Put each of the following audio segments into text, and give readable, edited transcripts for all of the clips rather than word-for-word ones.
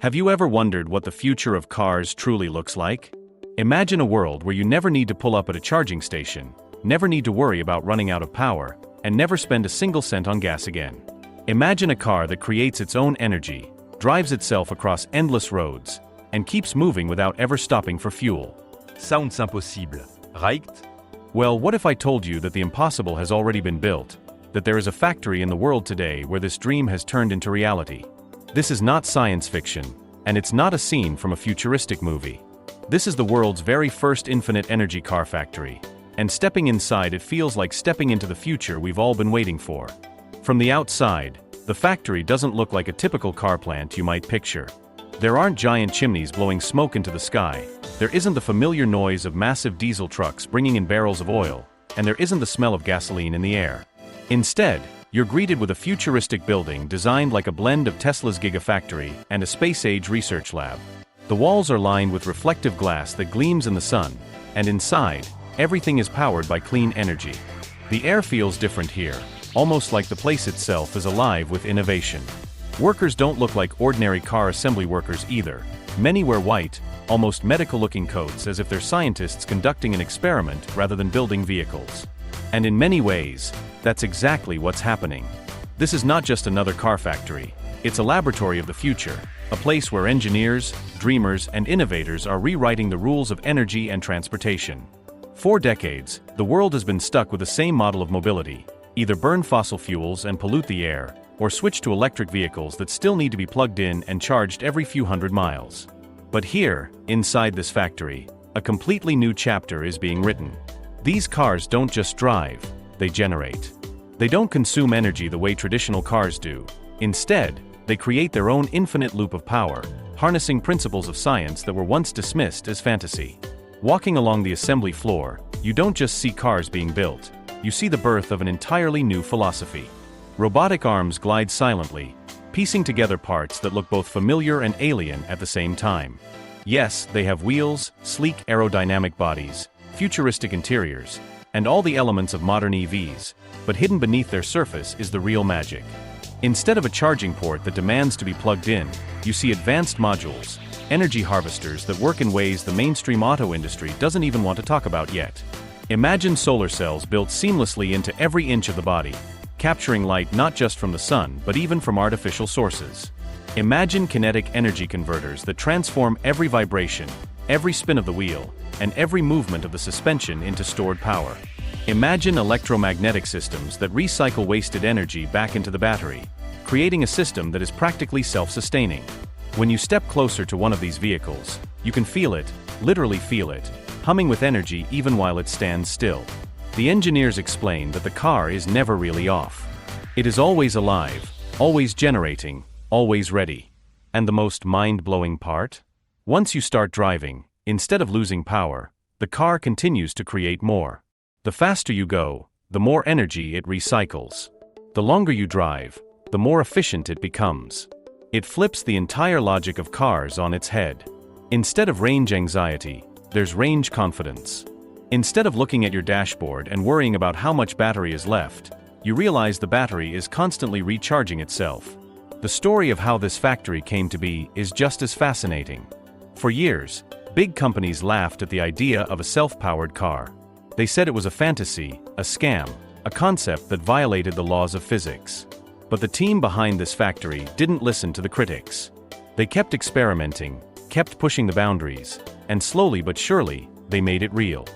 Have you ever wondered what the future of cars truly looks like? Imagine a world where you never need to pull up at a charging station, never need to worry about running out of power, and never spend a single cent on gas again. Imagine a car that creates its own energy, drives itself across endless roads, and keeps moving without ever stopping for fuel. Sounds impossible, right? Well, what if I told you that the impossible has already been built, that there is a factory in the world today where this dream has turned into reality? This is not science fiction, and it's not a scene from a futuristic movie. This is the world's very first infinite energy car factory, and stepping inside it feels like stepping into the future we've all been waiting for. From the outside, the factory doesn't look like a typical car plant you might picture. There aren't giant chimneys blowing smoke into the sky, there isn't the familiar noise of massive diesel trucks bringing in barrels of oil, and there isn't the smell of gasoline in the air. Instead, you're greeted with a futuristic building designed like a blend of Tesla's Gigafactory and a space-age research lab. The walls are lined with reflective glass that gleams in the sun, and inside, everything is powered by clean energy. The air feels different here, almost like the place itself is alive with innovation. Workers don't look like ordinary car assembly workers either. Many wear white, almost medical-looking coats as if they're scientists conducting an experiment rather than building vehicles. And in many ways, that's exactly what's happening. This is not just another car factory, it's a laboratory of the future, a place where engineers, dreamers, and innovators are rewriting the rules of energy and transportation. For decades, the world has been stuck with the same model of mobility: either burn fossil fuels and pollute the air, or switch to electric vehicles that still need to be plugged in and charged every few hundred miles. But here, inside this factory, a completely new chapter is being written. These cars don't just drive, they generate. They don't consume energy the way traditional cars do. Instead, they create their own infinite loop of power, harnessing principles of science that were once dismissed as fantasy. Walking along the assembly floor, you don't just see cars being built, you see the birth of an entirely new philosophy. Robotic arms glide silently, piecing together parts that look both familiar and alien at the same time. Yes, they have wheels, sleek aerodynamic bodies, futuristic interiors, and all the elements of modern EVs, but hidden beneath their surface is the real magic. Instead of a charging port that demands to be plugged in, you see advanced modules, energy harvesters that work in ways the mainstream auto industry doesn't even want to talk about yet. Imagine solar cells built seamlessly into every inch of the body, capturing light not just from the sun but even from artificial sources. Imagine kinetic energy converters that transform every vibration, every spin of the wheel, and every movement of the suspension into stored power. Imagine electromagnetic systems that recycle wasted energy back into the battery, creating a system that is practically self-sustaining. When you step closer to one of these vehicles, you can feel it, literally feel it, humming with energy even while it stands still. The engineers explain that the car is never really off. It is always alive, always generating, always ready. And the most mind-blowing part? Once you start driving, instead of losing power, the car continues to create more. The faster you go, the more energy it recycles. The longer you drive, the more efficient it becomes. It flips the entire logic of cars on its head. Instead of range anxiety, there's range confidence. Instead of looking at your dashboard and worrying about how much battery is left, you realize the battery is constantly recharging itself. The story of how this factory came to be is just as fascinating. For years, big companies laughed at the idea of a self-powered car. They said it was a fantasy, a scam, a concept that violated the laws of physics. But the team behind this factory didn't listen to the critics. They kept experimenting, kept pushing the boundaries, and slowly but surely, they made it real.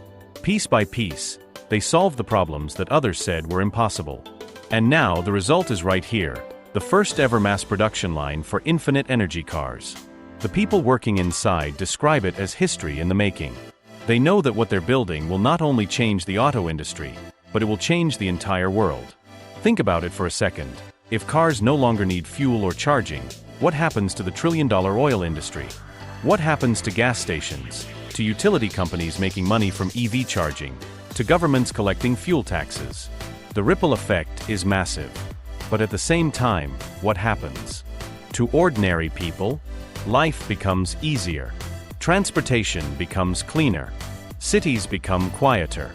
Piece by piece, they solved the problems that others said were impossible. And now the result is right here, the first ever mass production line for infinite energy cars. The people working inside describe it as history in the making. They know that what they're building will not only change the auto industry, but it will change the entire world. Think about it for a second. If cars no longer need fuel or charging, what happens to the trillion-dollar oil industry? What happens to gas stations, to utility companies making money from EV charging, to governments collecting fuel taxes? The ripple effect is massive. But at the same time, what happens? To ordinary people, life becomes easier. Transportation becomes cleaner. Cities become quieter.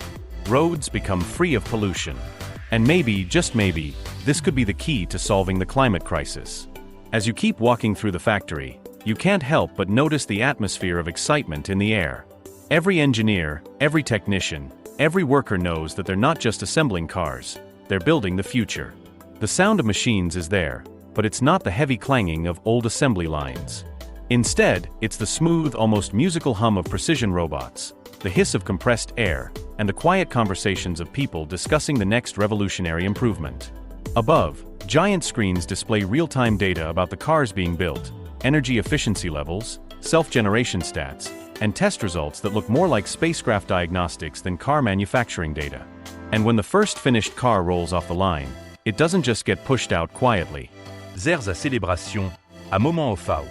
Roads become free of pollution. And maybe, just maybe, this could be the key to solving the climate crisis. As you keep walking through the factory, you can't help but notice the atmosphere of excitement in the air. Every engineer, every technician, every worker knows that they're not just assembling cars, they're building the future. The sound of machines is there, but it's not the heavy clanging of old assembly lines. Instead, it's the smooth, almost musical hum of precision robots, the hiss of compressed air, and the quiet conversations of people discussing the next revolutionary improvement. Above, giant screens display real-time data about the cars being built, energy efficiency levels, self-generation stats, and test results that look more like spacecraft diagnostics than car manufacturing data. And when the first finished car rolls off the line, it doesn't just get pushed out quietly. There's a célébration, a moment au fau.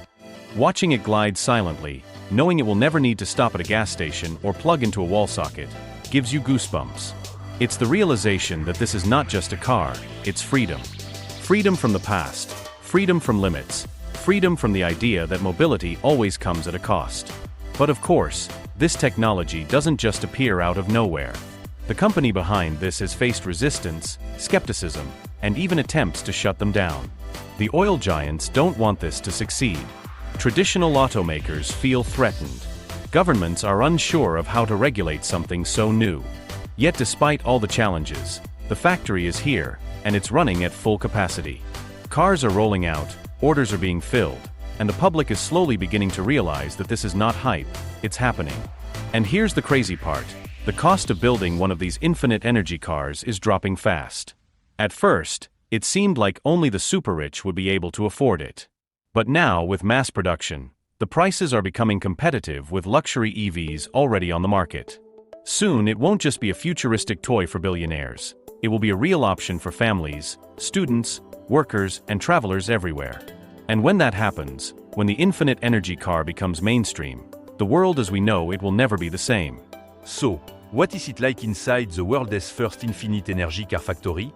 Watching it glide silently, knowing it will never need to stop at a gas station or plug into a wall socket, gives you goosebumps. It's the realization that this is not just a car, it's freedom. Freedom from the past, freedom from limits, freedom from the idea that mobility always comes at a cost. But of course, this technology doesn't just appear out of nowhere. The company behind this has faced resistance, skepticism, and even attempts to shut them down. The oil giants don't want this to succeed. Traditional automakers feel threatened. Governments are unsure of how to regulate something so new. Yet despite all the challenges, the factory is here, and it's running at full capacity. Cars are rolling out, orders are being filled, and the public is slowly beginning to realize that this is not hype, it's happening. And here's the crazy part. The cost of building one of these infinite energy cars is dropping fast. At first, it seemed like only the super-rich would be able to afford it. But now, with mass production, the prices are becoming competitive with luxury EVs already on the market. Soon, it won't just be a futuristic toy for billionaires. It will be a real option for families, students, workers, and travelers everywhere. And when that happens, when the infinite energy car becomes mainstream, the world as we know it will never be the same. So, what is it like inside the world's first infinite energy car factory?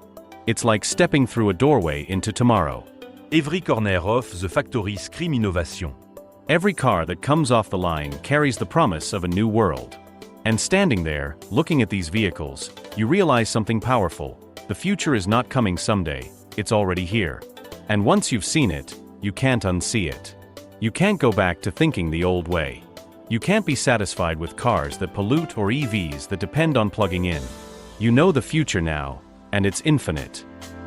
It's like stepping through a doorway into tomorrow. Every corner of the factory screams innovation. Every car that comes off the line carries the promise of a new world. And standing there, looking at these vehicles, you realize something powerful. The future is not coming someday, it's already here. And once you've seen it, you can't unsee it. You can't go back to thinking the old way. You can't be satisfied with cars that pollute or EVs that depend on plugging in. You know the future now, and it's infinite.